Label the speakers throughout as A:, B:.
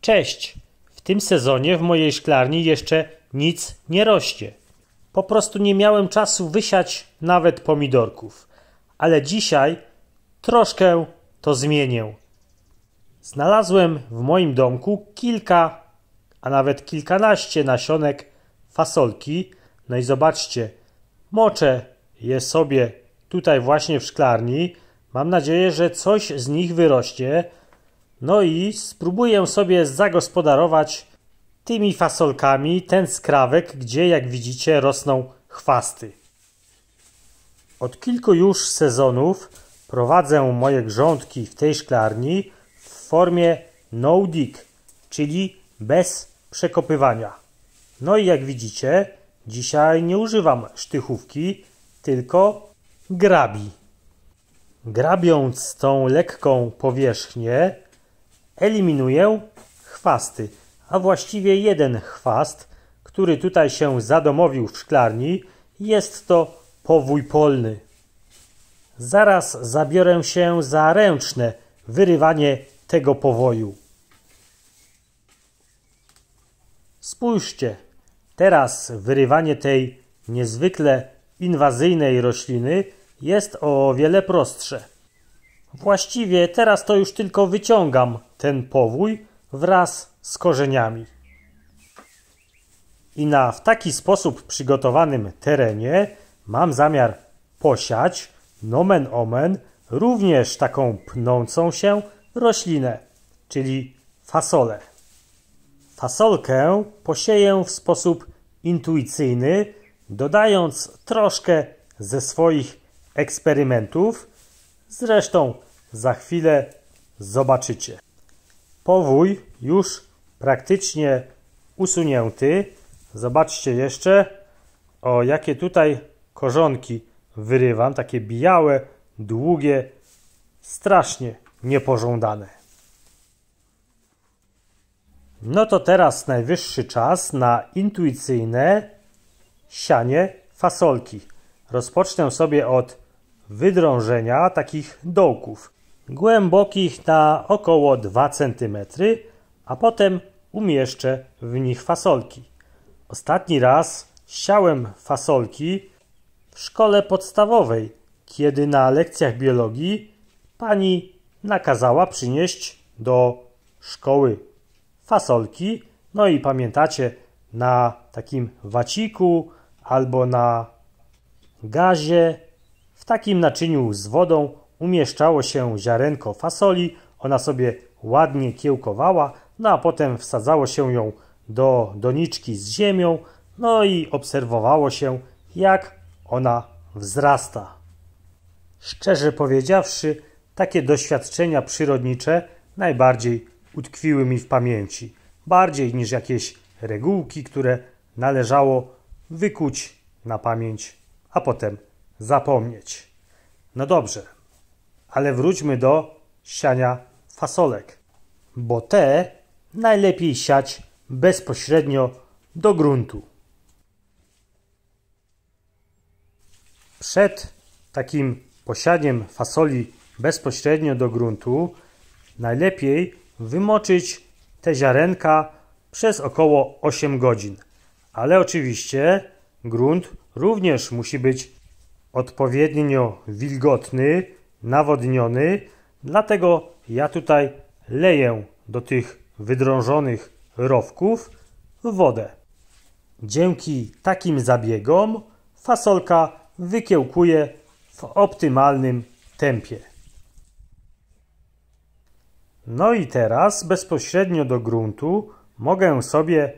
A: Cześć! W tym sezonie w mojej szklarni jeszcze nic nie rośnie. Po prostu nie miałem czasu wysiać nawet pomidorków. Ale dzisiaj troszkę to zmienię. Znalazłem w moim domku kilka, a nawet kilkanaście nasionek fasolki. No i zobaczcie, moczę je sobie tutaj właśnie w szklarni. Mam nadzieję, że coś z nich wyrośnie. No i spróbuję sobie zagospodarować tymi fasolkami ten skrawek, gdzie jak widzicie rosną chwasty. Od kilku już sezonów prowadzę moje grządki w tej szklarni w formie no dig, czyli bez przekopywania. No i jak widzicie, dzisiaj nie używam sztychówki, tylko grabi. Grabiąc tą lekką powierzchnię, eliminuję chwasty, a właściwie jeden chwast, który tutaj się zadomowił w szklarni, jest to powój polny. Zaraz zabiorę się za ręczne wyrywanie tego powoju. Spójrzcie, teraz wyrywanie tej niezwykle inwazyjnej rośliny jest o wiele prostsze. Właściwie teraz to już tylko wyciągam ten powój wraz z korzeniami. I na w taki sposób przygotowanym terenie mam zamiar posiać, nomen omen, również taką pnącą się roślinę, czyli fasolę. Fasolkę posieję w sposób intuicyjny, dodając troszkę ze swoich eksperymentów. Zresztą za chwilę zobaczycie. Powój już praktycznie usunięty. Zobaczcie jeszcze, o jakie tutaj korzonki wyrywam. Takie białe, długie, strasznie niepożądane. No to teraz najwyższy czas na intuicyjne sianie fasolki. Rozpocznę sobie od wydrążenia takich dołków głębokich na około 2 cm, a potem umieszczę w nich fasolki. Ostatni raz siałem fasolki w szkole podstawowej, kiedy na lekcjach biologii pani nakazała przynieść do szkoły fasolki. No i pamiętacie, na takim waciku albo na gazie w takim naczyniu z wodą umieszczało się ziarenko fasoli, ona sobie ładnie kiełkowała, no a potem wsadzało się ją do doniczki z ziemią, no i obserwowało się, jak ona wzrasta. Szczerze powiedziawszy, takie doświadczenia przyrodnicze najbardziej utkwiły mi w pamięci, bardziej niż jakieś regułki, które należało wykuć na pamięć, a potem zapomnieć. No dobrze, ale wróćmy do siania fasolek, bo te najlepiej siać bezpośrednio do gruntu. Przed takim posianiem fasoli bezpośrednio do gruntu najlepiej wymoczyć te ziarenka przez około 8 godzin. Ale oczywiście grunt również musi być odpowiednio wilgotny, nawodniony, dlatego ja tutaj leję do tych wydrążonych rowków wodę. Dzięki takim zabiegom fasolka wykiełkuje w optymalnym tempie. No i teraz bezpośrednio do gruntu mogę sobie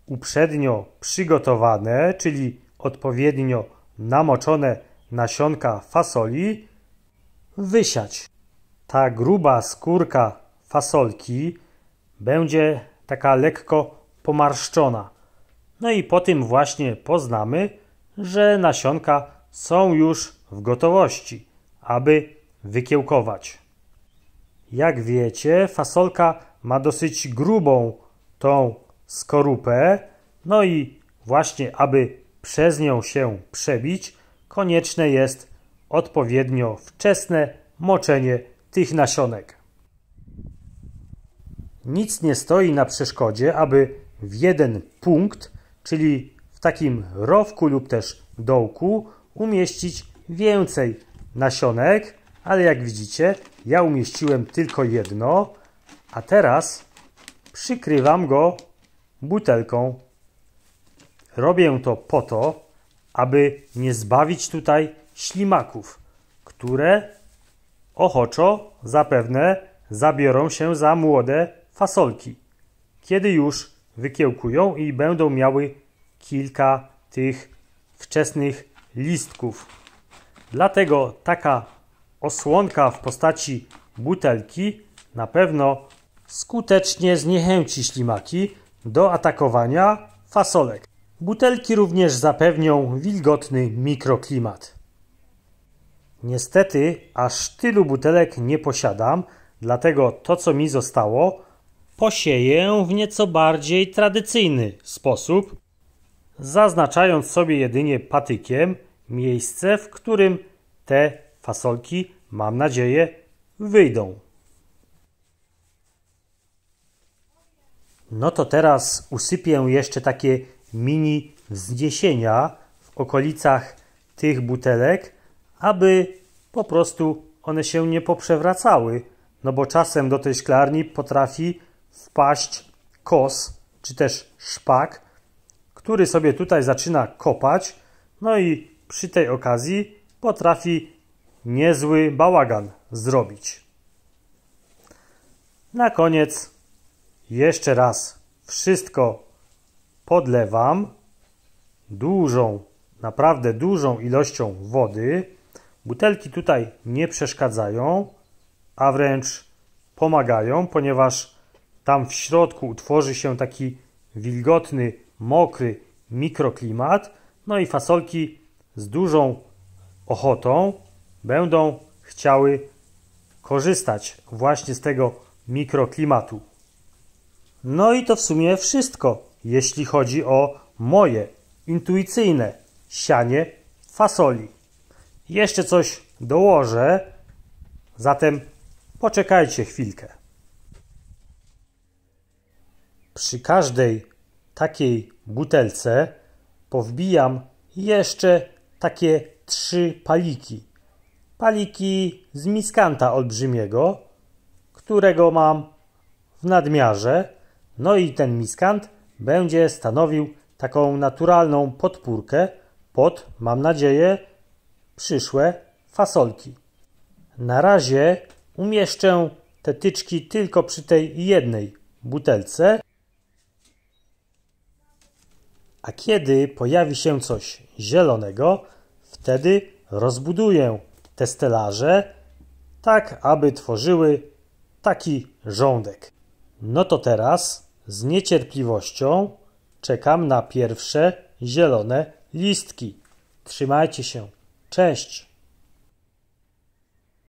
A: uprzednio przygotowane, czyli odpowiednio namoczone nasionka fasoli wysiać. Ta gruba skórka fasolki będzie taka lekko pomarszczona. No i po tym właśnie poznamy, że nasionka są już w gotowości, aby wykiełkować. Jak wiecie, fasolka ma dosyć grubą tą skorupę, no i właśnie aby przez nią się przebić, konieczne jest odpowiednio wczesne moczenie tych nasionek. Nic nie stoi na przeszkodzie, aby w jeden punkt, czyli w takim rowku lub też dołku, umieścić więcej nasionek, ale jak widzicie, ja umieściłem tylko jedno, a teraz przykrywam go butelką. Robię to po to, aby nie zbawić tutaj ślimaków, które ochoczo zapewne zabiorą się za młode fasolki, kiedy już wykiełkują i będą miały kilka tych wczesnych listków. Dlatego taka osłonka w postaci butelki na pewno skutecznie zniechęci ślimaki do atakowania fasolek. Butelki również zapewnią wilgotny mikroklimat. Niestety aż tylu butelek nie posiadam, dlatego to, co mi zostało, posieję w nieco bardziej tradycyjny sposób, zaznaczając sobie jedynie patykiem miejsce, w którym te fasolki, mam nadzieję, wyjdą. No to teraz usypię jeszcze takie mini wzniesienia w okolicach tych butelek, aby po prostu one się nie poprzewracały, no bo czasem do tej szklarni potrafi wpaść kos czy też szpak, który sobie tutaj zaczyna kopać, no i przy tej okazji potrafi niezły bałagan zrobić. Na koniec jeszcze raz wszystko podlewam naprawdę dużą ilością wody. Butelki tutaj nie przeszkadzają, a wręcz pomagają, ponieważ tam w środku utworzy się taki wilgotny, mokry mikroklimat, no i fasolki z dużą ochotą będą chciały korzystać właśnie z tego mikroklimatu. No i to w sumie wszystko, jeśli chodzi o moje intuicyjne sianie fasoli. Jeszcze coś dołożę, zatem poczekajcie chwilkę. Przy każdej takiej butelce powbijam jeszcze takie 3 paliki. Paliki z miskanta olbrzymiego, którego mam w nadmiarze. No i ten miskant będzie stanowił taką naturalną podpórkę pod, mam nadzieję, przyszłe fasolki. Na razie umieszczę te tyczki tylko przy tej jednej butelce, a kiedy pojawi się coś zielonego, wtedy rozbuduję te stelaże tak, aby tworzyły taki rządek. No to teraz z niecierpliwością czekam na pierwsze zielone listki. Trzymajcie się. Cześć!